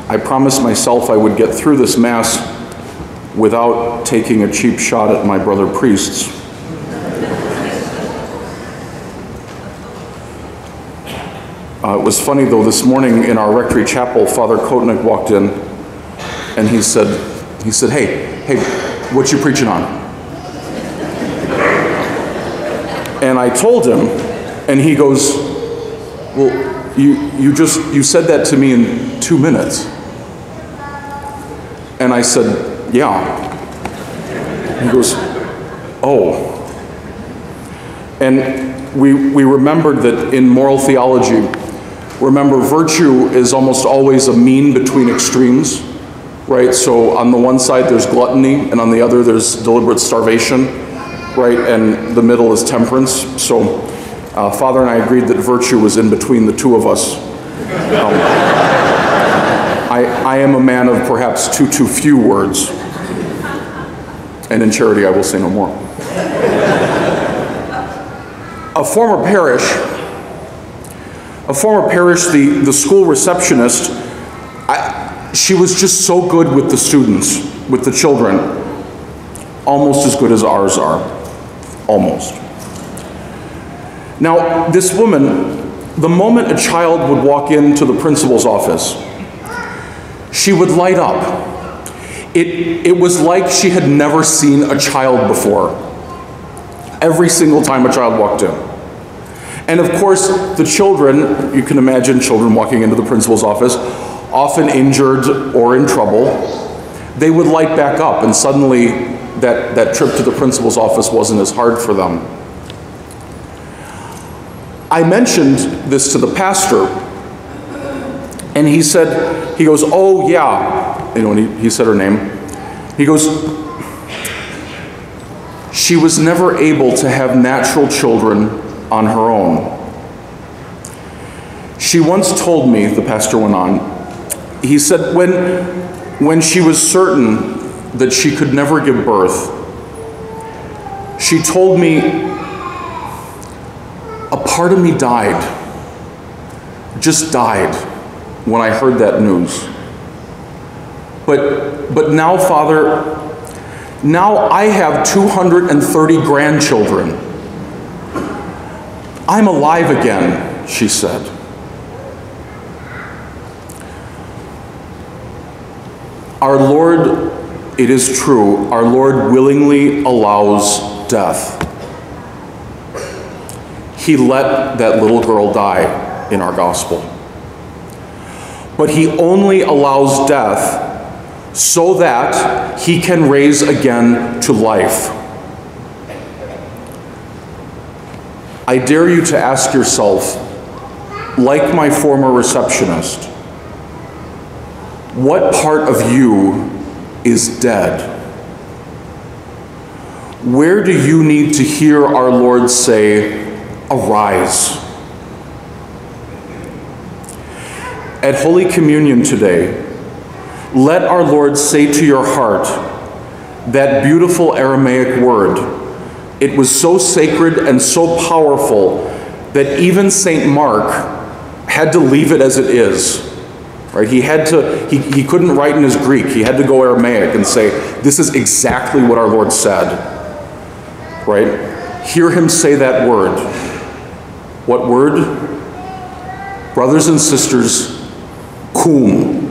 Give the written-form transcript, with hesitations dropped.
I promised myself I would get through this Mass without taking a cheap shot at my brother priests. It was funny though, this morning in our rectory chapel, Father Kotnik walked in and he said, hey, what you preaching on? And I told him, and he goes, well, you said that to me in 2 minutes. And I said, yeah. He goes, oh. And we remembered that in moral theology, remember, virtue is almost always a mean between extremes, right? So on the one side there's gluttony, and on the other there's deliberate starvation, right? And the middle is temperance. So Father and I agreed that virtue was in between the two of us. I am a man of perhaps too few words, and in charity I will say no more. A former parish, the school receptionist, she was just so good with the students, with the children, almost as good as ours are, almost. Now, this woman, the moment a child would walk into the principal's office, she would light up. It was like she had never seen a child before, every single time a child walked in. And of course, the children, you can imagine children walking into the principal's office, often injured or in trouble, they would light back up, and suddenly that trip to the principal's office wasn't as hard for them. I mentioned this to the pastor, and he goes, oh yeah, and he said her name. He goes, she was never able to have natural children on her own. She once told me, the pastor went on, he said when she was certain that she could never give birth, she told me, a part of me died, just died when I heard that news. But now, Father, now I have 230 grandchildren. I'm alive again, she said. Our Lord, it is true, our Lord willingly allows death. He let that little girl die in our gospel. But he only allows death so that he can raise again to life. I dare you to ask yourself, like my former receptionist, what part of you is dead? Where do you need to hear our Lord say, arise? At Holy Communion today, let our Lord say to your heart that beautiful Aramaic word. It was so sacred and so powerful that even St. Mark had to leave it as it is. Right? He couldn't write in his Greek. He had to go Aramaic and say, this is exactly what our Lord said. Right? Hear him say that word. What word? Brothers and sisters, cum.